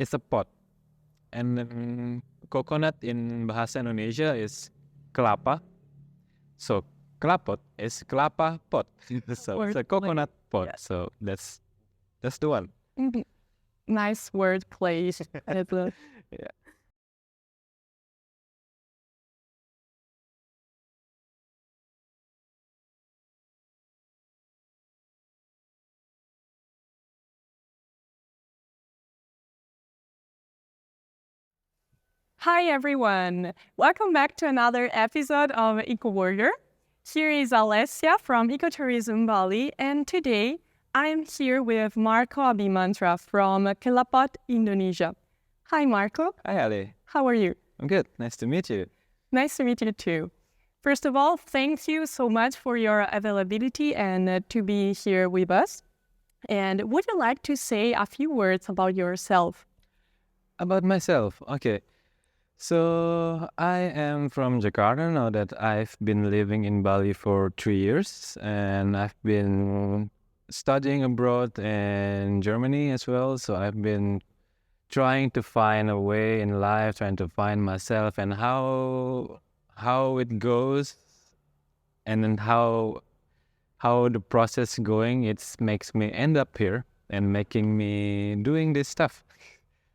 is a pot. And then coconut in bahasa Indonesia is kelapa. So kelapot is kelapa pot. So it's a coconut pot. Yeah. So that's the one. Nice word play. Yeah. Hi everyone! Welcome back to another episode of EcoWarrior. Here is Alessia from Ecotourism Bali, and today I am here with Marco Abhimantra from Kelapot, Indonesia. Hi Marco, Hi Ali. how are you? I'm good. Nice to meet you. Nice to meet you too. First of all, thank you so much for your availability and to be here with us. And would you like to say a few words about yourself? About myself, okay. So I am from Jakarta now that I've been living in Bali for 3 years, and I've been studying abroad in Germany as well. So I've been trying to find a way in life, trying to find myself and how it goes, and then how the process going. It makes me end up here and making me doing this stuff.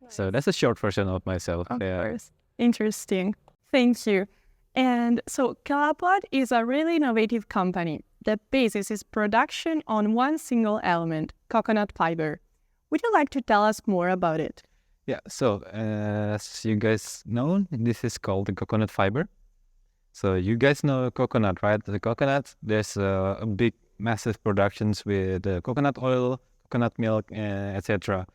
So that's a short version of myself. Of course. Interesting. Thank you. And so Kelapot is a really innovative company. The basis is production on one single element, coconut fiber. Would you like to tell us more about it? Yeah, so as you guys know, this is called the coconut fiber. So you guys know coconut, right? The coconut, there's a big, massive productions with coconut oil, coconut milk, etc.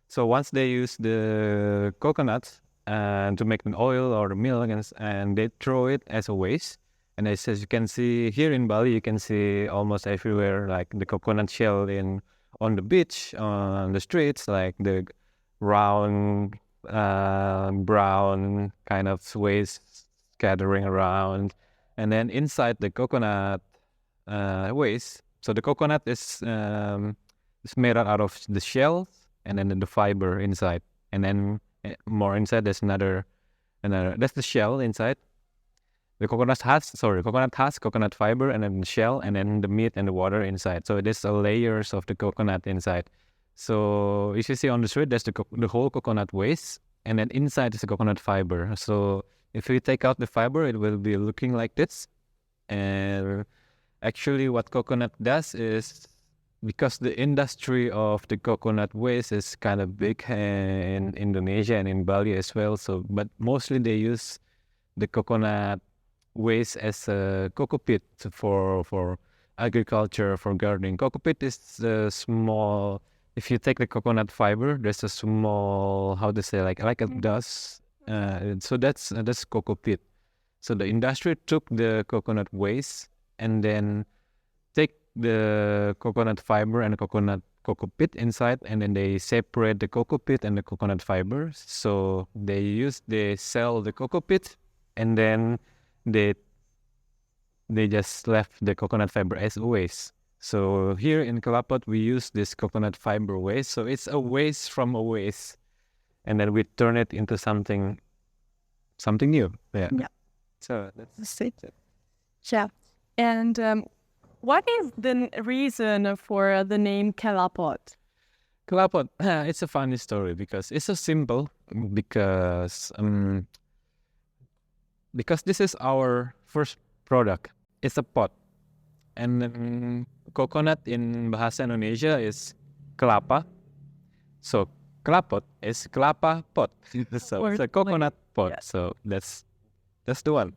So once they use the coconut to make an oil or the milk, and they throw it as a waste. And as you can see here in Bali, you can see almost everywhere like the coconut shell on the beach, on the streets, like the round, brown kind of waste scattering around. And then inside the coconut waste, so the coconut is made out of the shell and then the fiber inside, and then more inside there's another that's the shell inside. The coconut has coconut fiber and then the shell and then the meat and the water inside. So there's layers of the coconut inside. So if you see on the street, there's the whole coconut waste, and then inside is the coconut fiber. So if you take out the fiber, it will be looking like this. And actually what coconut does is, because the industry of the coconut waste is kind of big in Indonesia and in Bali as well. So, but mostly they use the coconut waste as a cocopit for agriculture, for gardening. Cocopit is a small. If you take the coconut fiber, there's a small, how to say, like a dust. So that's cocopit. So the industry took the coconut waste and then take the coconut fiber and the cocopit inside, and then they separate the cocopit and the coconut fiber. So they sell the cocopit, and then they just left the coconut fiber as a waste. So here in Kelapot, we use this coconut fiber waste. So it's a waste from a waste, and then we turn it into something new. Yeah. So that's it. Yeah. And what is the reason for the name Kelapot? Kelapot, it's a funny story because it's so simple. Because this is our first product. It's a pot, and coconut in bahasa Indonesia is kelapa. So kelapot is kelapa pot. So it's a coconut pot. Yeah. So that's the one.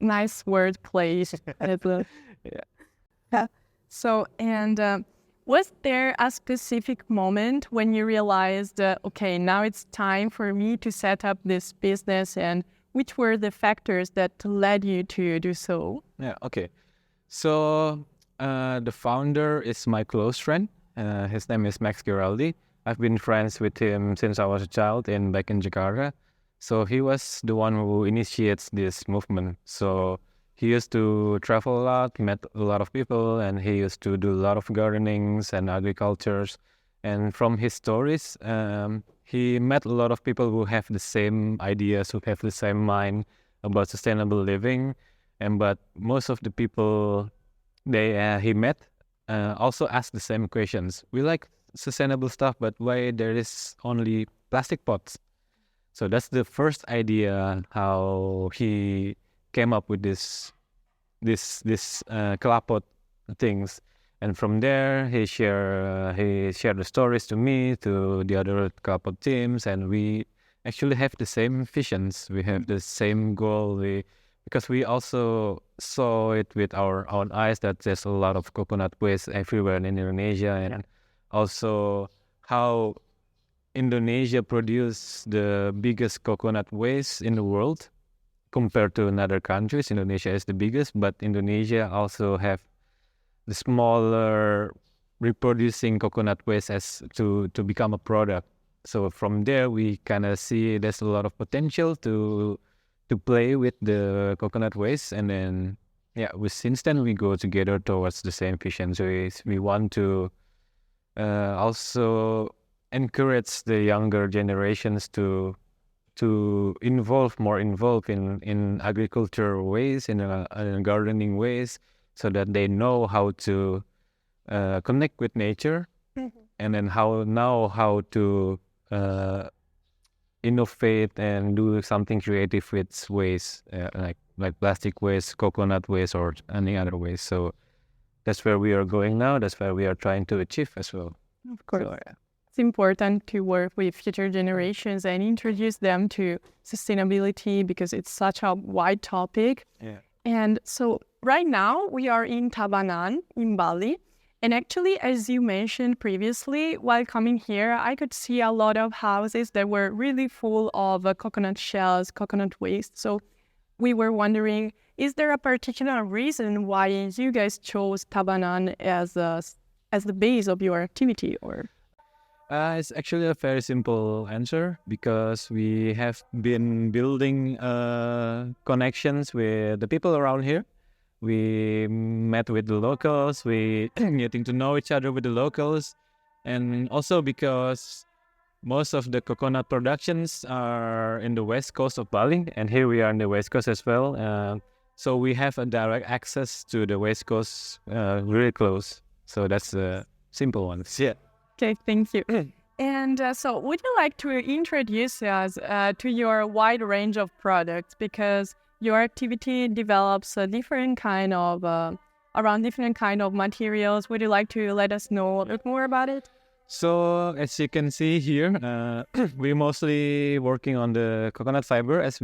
Nice word play. Yeah. So, and was there a specific moment when you realized, okay, now it's time for me to set up this business, and which were the factors that led you to do so? Yeah, okay. So the founder is my close friend. His name is Max Giraldi. I've been friends with him since I was a child back in Jakarta. So he was the one who initiates this movement. So he used to travel a lot, met a lot of people, and he used to do a lot of gardenings and agricultures. And from his stories, he met a lot of people who have the same ideas, who have the same mind about sustainable living, but most of the people he met also asked the same questions. We like sustainable stuff, but why there is only plastic pots? So that's the first idea how he came up with this Kelapot things. And from there, he shared the stories to me, to the other Kelapot teams, and we actually have the same visions. We have the same goal. Because we also saw it with our own eyes that there's a lot of coconut waste everywhere in Indonesia, and also how Indonesia produces the biggest coconut waste in the world compared to other countries. Indonesia is the biggest, but Indonesia also have the smaller reproducing coconut waste as to become a product. So from there, we kind of see there's a lot of potential to play with the coconut waste, and then since then we go together towards the same vision. So we want to also encourage the younger generations to more involved in agriculture ways, in gardening ways, so that they know how to connect with nature, and then how to innovate and do something creative with waste, like plastic waste, coconut waste, or any other waste. So that's where we are going now. That's where we are trying to achieve as well. Of course. So, it's important to work with future generations and introduce them to sustainability because it's such a wide topic. Yeah. And so right now we are in Tabanan in Bali. And actually, as you mentioned previously, while coming here, I could see a lot of houses that were really full of coconut shells, coconut waste. So we were wondering, is there a particular reason why you guys chose Tabanan as the base of your activity, or? It's actually a very simple answer, because we have been building connections with the people around here. We met with the locals, we getting to know each other with the locals, and also because most of the coconut productions are in the west coast of Bali, and here we are in the west coast as well. So we have a direct access to the west coast, really close. So that's a simple one. Yeah. Okay, thank you. And so would you like to introduce us to your wide range of products? Because your activity develops a different kind of, around different kind of materials. Would you like to let us know a bit more about it? So as you can see here, we're mostly working on the coconut fiber as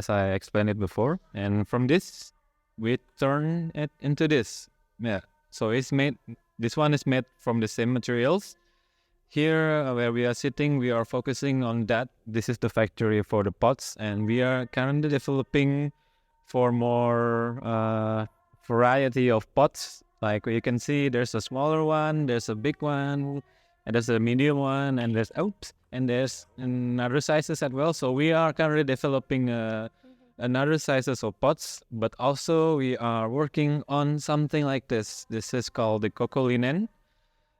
I explained it before. And from this, we turn it into this. Yeah. So this one is made from the same materials. Here, where we are sitting, we are focusing on that. This is the factory for the pots, and we are currently developing for more variety of pots. Like you can see, there's a smaller one, there's a big one, and there's a medium one, and there's another sizes as well. So we are currently developing another sizes of pots, but also we are working on something like this. This is called the coco linen.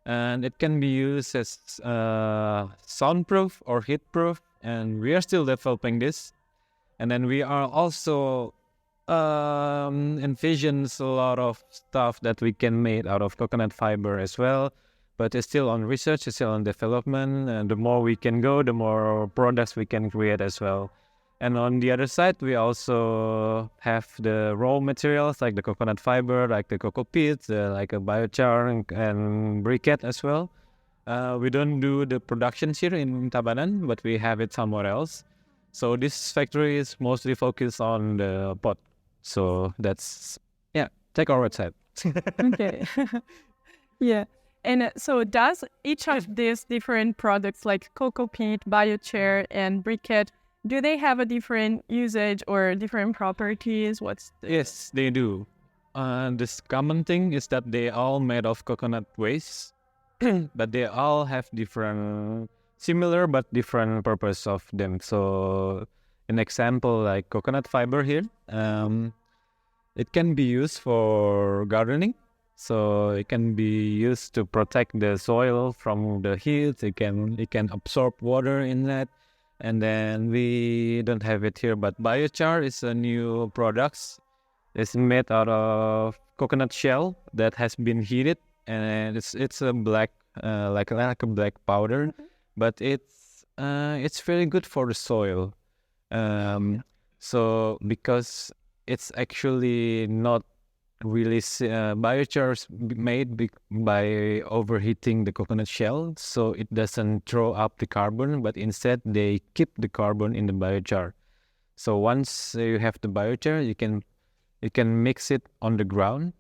And it can be used as soundproof or heatproof, and we are still developing this. And then we are also envisions a lot of stuff that we can make out of coconut fiber as well, but it's still on research, it's still on development, and the more we can go, the more products we can create as well. And on the other side, we also have the raw materials like the coconut fiber, like the coco peat, like a biochar and briquette as well. We don't do the production here in Tabanan, but we have it somewhere else. So this factory is mostly focused on the pot. So that's, check our website. Okay. Yeah. And so does each of these different products like coco peat, biochar, and briquette, do they have a different usage or different properties? Yes, they do. This common thing is that they all made of coconut waste, but they all have similar but different purpose of them. So an example like coconut fiber here, it can be used for gardening. So it can be used to protect the soil from the heat. It can absorb water in that. And then we don't have it here, but biochar is a new product. It's made out of coconut shell that has been heated, and it's a black, like a black powder, but it's very good for the soil. So because it's actually not really biochar is made by overheating the coconut shell, so it doesn't throw up the carbon, but instead they keep the carbon in the biochar. So once you have the biochar, you can mix it on the ground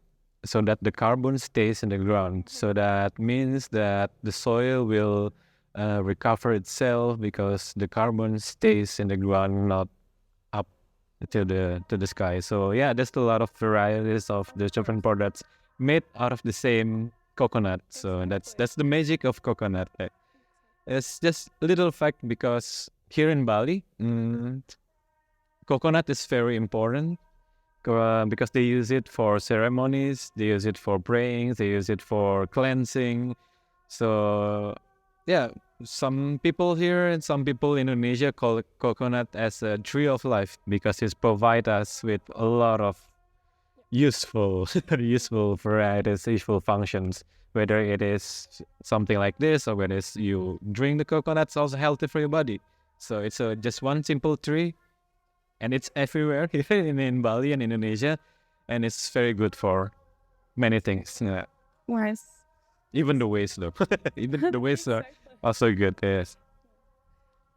so that the carbon stays in the ground. So that means that the soil will recover itself because the carbon stays in the ground, not up to the sky. So yeah, there's a lot of varieties of the different products made out of the same coconut. So that's the magic of coconut. It's just a little fact because here in Bali, coconut is very important because they use it for ceremonies, they use it for praying, they use it for cleansing. So yeah, some people here and some people in Indonesia call coconut as a tree of life because it provides us with a lot of useful varieties, useful functions. Whether it is something like this or whether it's you drink the coconut, it's also healthy for your body. So it's just one simple tree, and it's everywhere here in Bali and Indonesia, and it's very good for many things. Yeah. Nice. Even the waste, though. Even the waste are also good. Yes.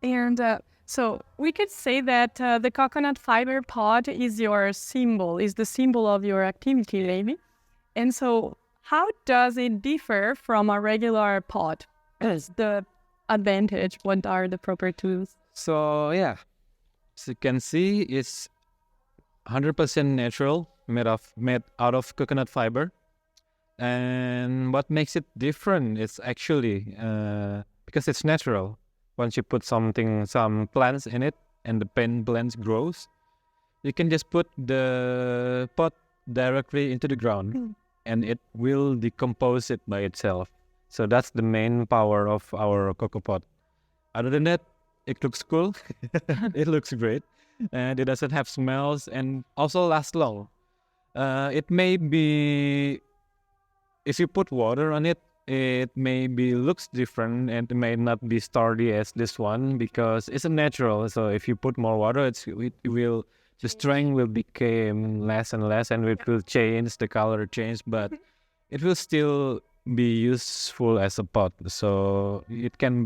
And so we could say that the coconut fiber pod is your symbol, is the symbol of your activity, maybe. And so how does it differ from a regular pod? What's the advantage? What are the properties? So yeah, as you can see, it's 100% natural, made out of coconut fiber. And what makes it different is actually because it's natural. Once you put some plants in it and the plants grows, you can just put the pot directly into the ground and it will decompose it by itself. So that's the main power of our Cocopot. Other than that, it looks cool. It looks great. And it doesn't have smells and also lasts long. It may be, if you put water on it, it maybe looks different and it may not be sturdy as this one because it's a natural. So if you put more water, the strength will become less and less, and it will change, the color change, but it will still be useful as a pot. So it can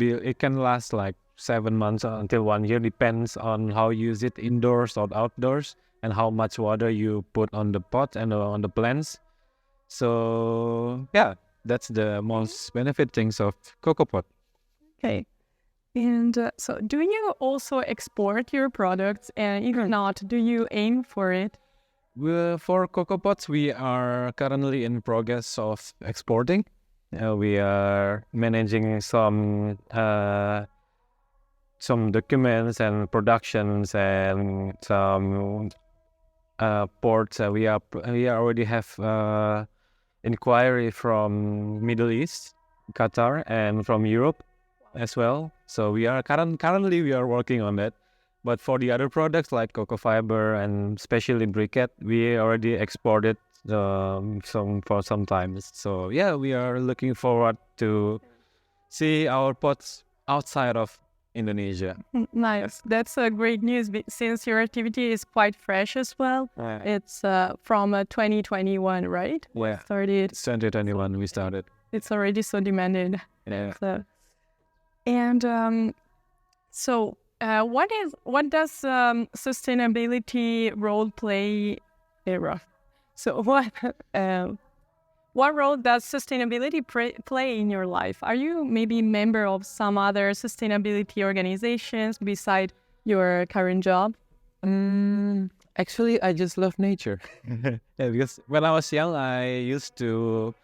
last like 7 months until 1 year, depends on how you use it indoors or outdoors and how much water you put on the pot and on the plants. So yeah, that's the most benefit things of Cocopot. Okay. And so do you also export your products? And if not, do you aim for it? For Cocopots, we are currently in progress of exporting. We are managing some documents and productions and some ports. We already have inquiry from Middle East, Qatar, and from Europe as well. So we are currently we are working on that. But for the other products like cocoa fiber and especially briquette, we already exported for some time. So yeah, we are looking forward to see our pots outside of Indonesia. Nice. That's great news since your activity is quite fresh as well. It's from 2021, right? Yeah. Started. 2021 we started. It's already so demanded. Yeah. So what does sustainability role play era? So what role does sustainability play in your life? Are you maybe a member of some other sustainability organizations beside your current job? Actually, I just love nature. Because when I was young, I used to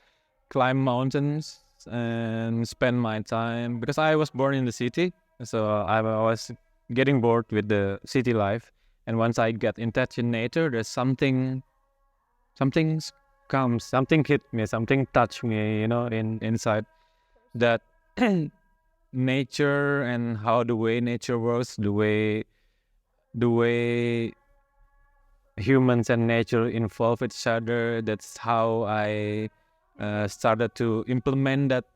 climb mountains and spend my time, because I was born in the city, so I was getting bored with the city life. And once I get in touch in nature, there's something comes, something hit me, something touched me, inside that nature and how the way nature works, the way humans and nature involve each other. That's how I started to implement that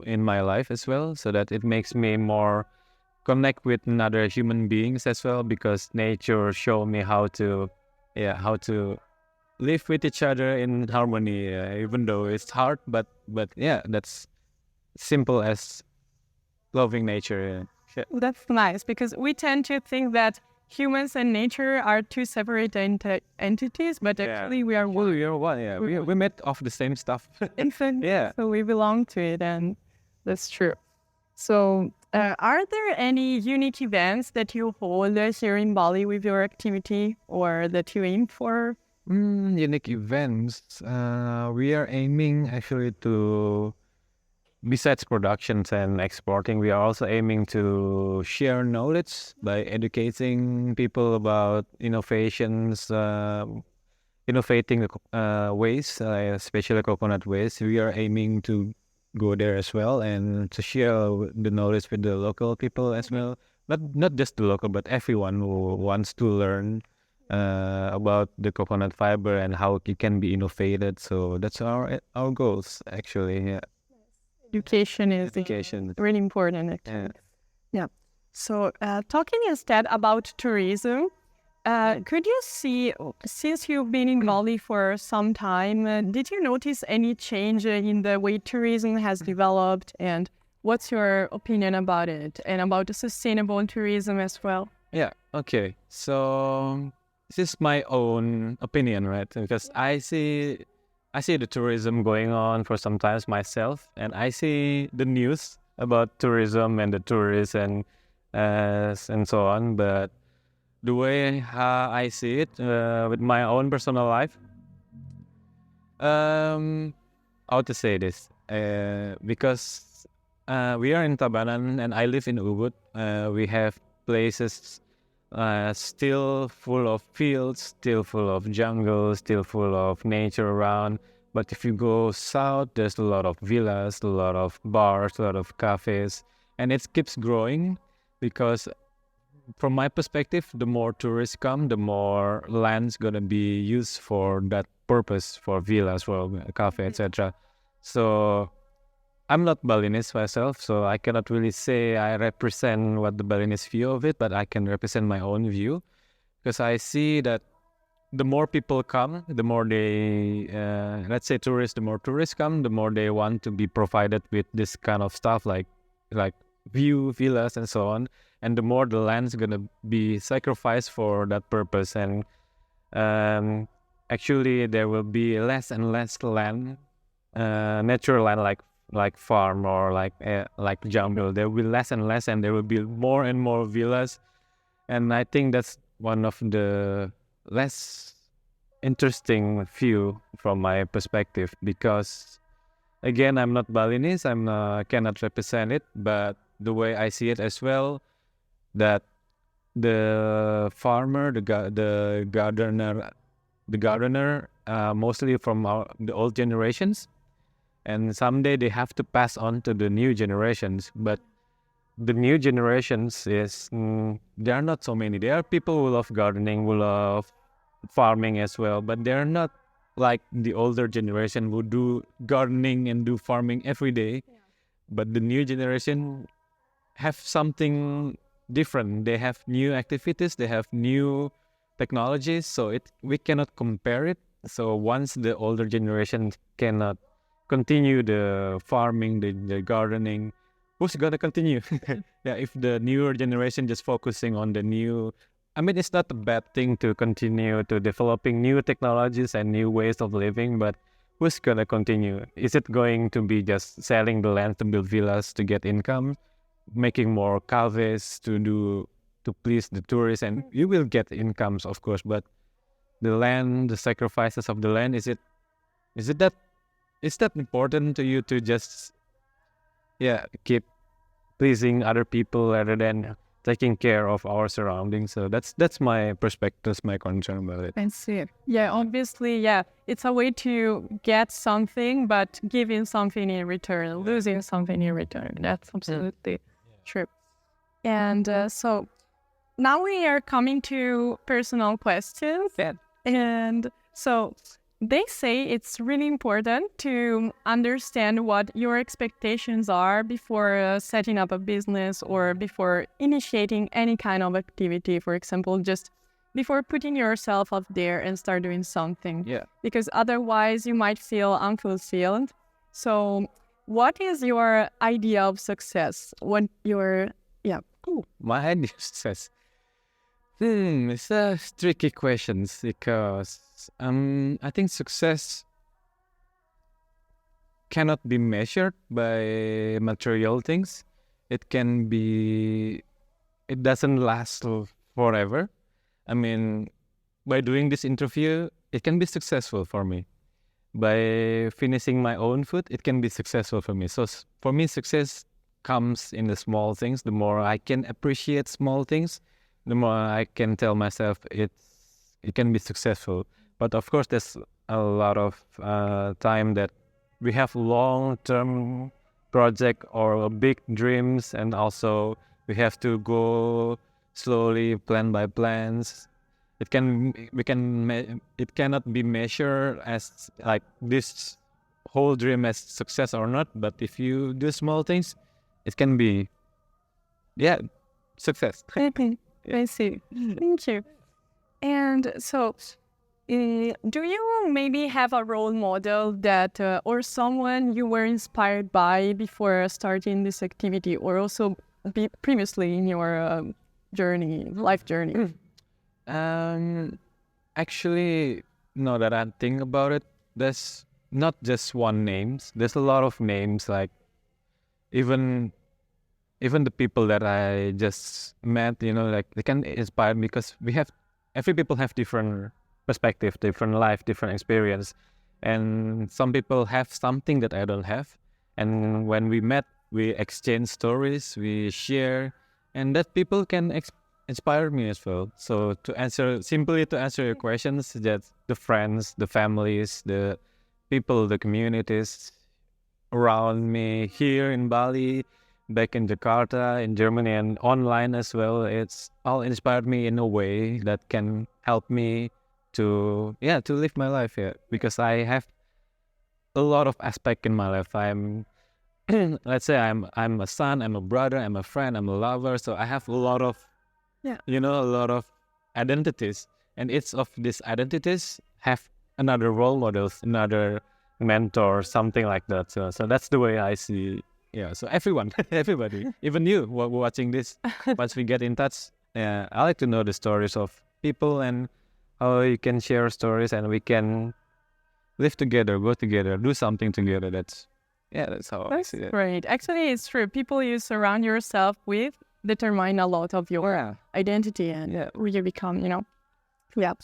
in my life as well, so that it makes me more connect with another human beings as well, because nature show me how to live with each other in harmony, even though it's hard, but yeah, that's simple as loving nature. Yeah. That's nice because we tend to think that humans and nature are two separate entities, but actually we are Well, one. you're one. Yeah, we made of the same stuff. In fact, Yeah. so we belong to it, and that's true. So, are there any unique events that you hold here in Bali with your activity or that you aim for? Unique events. We are aiming actually to, besides productions and exporting, we are also aiming to share knowledge by educating people about innovations, innovating ways, especially coconut waste. We are aiming to go there as well and to share the knowledge with the local people as well. Not just the local, but everyone who wants to learn about the coconut fiber and how it can be innovated. So that's our goals actually. Yeah. Education is Education. really important, actually. Yeah. So, talking instead about tourism, could you see, since you've been in Bali for some time, did you notice any change in the way tourism has developed? And what's your opinion about it and about the sustainable tourism as well? Yeah. Okay. So this is my own opinion, right? Because I see the tourism going on for some times myself, and I see the news about tourism and the tourists and so on. But the way I see it with my own personal life, how to say this? Because we are in Tabanan and I live in Ubud. We have places still full of fields, still full of jungles, still full of nature around. But if you go south, there's a lot of villas, a lot of bars, a lot of cafes, and it keeps growing because from my perspective, the more tourists come, the more land's gonna be used for that purpose, for villas, for cafe, etc. So I'm not Balinese myself, so I cannot really say I represent what the Balinese view of it, but I can represent my own view because I see that the more people come, the more they, let's say tourists, the more tourists come, the more they want to be provided with this kind of stuff like view, villas, and so on. And the more the land's gonna be sacrificed for that purpose, and actually there will be less and less land, natural land like farm or like jungle. There will be less and less, and there will be more and more villas. And I think that's one of the less interesting view from my perspective, because again, I'm not Balinese, cannot represent it, but the way I see it as well, that the farmer, the gardener, mostly from the old generations, and someday they have to pass on to the new generations. But the new generations there are not so many. There are people who love gardening, who love farming as well, but they're not like the older generation who do gardening and do farming every day. But the new generation have something different. They have new activities, they have new technologies, so we cannot compare it. So once the older generation cannot continue the farming, the gardening, who's gonna continue? Yeah, if the newer generation just focusing on the new, I mean, it's not a bad thing to continue to developing new technologies and new ways of living, but who's gonna continue? Is it going to be just selling the land to build villas to get income, making more cafes to please the tourists, and you will get incomes, of course, but the land, the sacrifices of the land, is that important to you to just keep pleasing other people rather than taking care of our surroundings. So that's my perspective, that's my concern about it. I see. Yeah, obviously, yeah. It's a way to get something, but giving something in return, losing something in return. That's absolutely true. And so now we are coming to personal questions. And so they say it's really important to understand what your expectations are before setting up a business or before initiating any kind of activity. For example, just before putting yourself up there and start doing something. Yeah. Because otherwise you might feel unfulfilled. So what is your idea of success? What your, My idea of success. It's a tricky question because I think success cannot be measured by material things. It doesn't last forever. I mean, by doing this interview, it can be successful for me. By finishing my own food, it can be successful for me. So for me, success comes in the small things. The more I can appreciate small things, the more I can tell myself it can be successful. But of course, there's a lot of time that we have long-term project or big dreams, and also we have to go slowly, plan by plans. It cannot be measured as like this whole dream as success or not. But if you do small things, it can be, success. I see. Thank you. And so, do you maybe have a role model that, or someone you were inspired by before starting this activity, or also previously in your life journey? Actually, now that I think about it, there's not just one name. There's a lot of names. Like even the people that I just met, like they can inspire me because every people have different perspective, different life, different experience, and some people have something that I don't have. And when we met, we exchange stories, we share, and that people can inspire me as well. So to answer your questions, that the friends, the families, the people, the communities around me here in Bali, back in Jakarta, in Germany, and online as well, it's all inspired me in a way that can help me to live my life here, because I have a lot of aspect in my life. I'm let's say I'm a son, I'm a brother, I'm a friend, I'm a lover. So I have a lot of a lot of identities, and each of these identities have another role models, another mentor, something like that. So that's the way I see. Yeah, so everybody, even you watching this, once we get in touch, I like to know the stories of people and how you can share stories, and we can live together, go together, do something together. That's how I see it. Great. Actually, it's true. People you surround yourself with determine a lot of your identity and who you become, Yeah.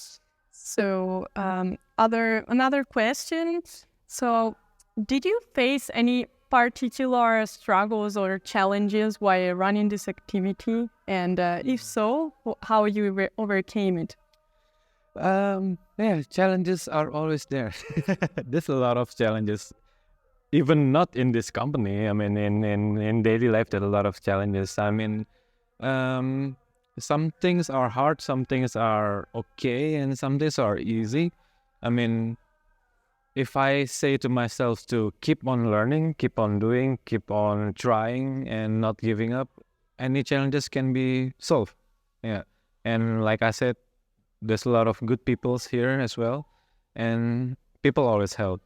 So another question. So did you face any particular struggles or challenges while running this activity? And if so, how you overcame it? Challenges are always there. There's a lot of challenges, even not in this company. I mean, in daily life, there are a lot of challenges. I mean, some things are hard, some things are okay, and some things are easy. I mean, if I say to myself to keep on learning, keep on doing, keep on trying, and not giving up, any challenges can be solved. Yeah, and like I said, there's a lot of good peoples here as well, and people always help,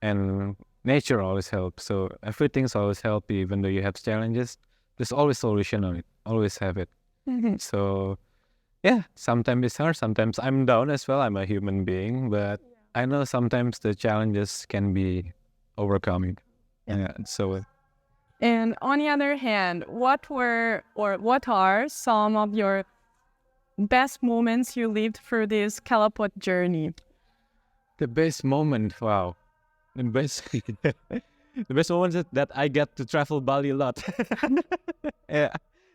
and nature always helps. So everything's always help, even though you have challenges. There's always solution on it. Always have it. Mm-hmm. So sometimes it's hard. Sometimes I'm down as well. I'm a human being, but I know sometimes the challenges can be overcoming. And on the other hand, what are some of your best moments you lived through this Kelapot journey? The best moment, wow. The best moment is that I get to travel Bali a lot.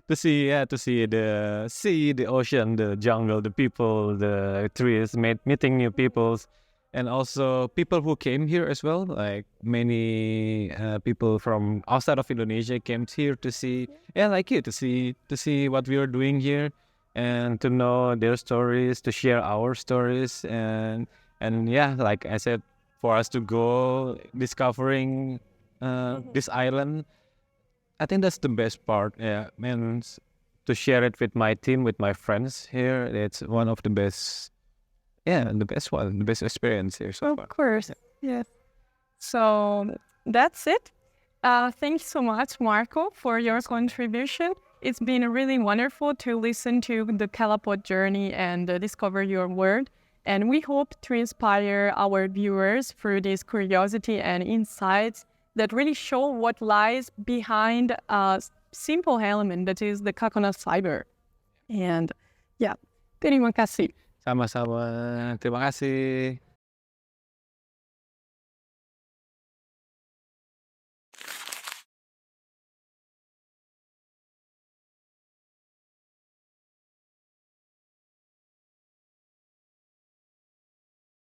To to see the sea, the ocean, the jungle, the people, the trees, meeting new peoples, and also people who came here as well. Like many people from outside of Indonesia came here to see, like you, to see what we are doing here, and to know their stories, to share our stories, and yeah, like I said, for us to go discovering this island. I think that's the best part. Yeah, and to share it with my team, with my friends here, it's one of the best. Yeah, the best one, the best experience here so far. Of course. Yes. So that's it. Thanks so much, Marco, for your contribution. It's been really wonderful to listen to the Kelapot journey and discover your world. And we hope to inspire our viewers through this curiosity and insights that really show what lies behind a simple element that is the coconut fiber. And yeah, terima kasih. Sama-sama. Terima kasih.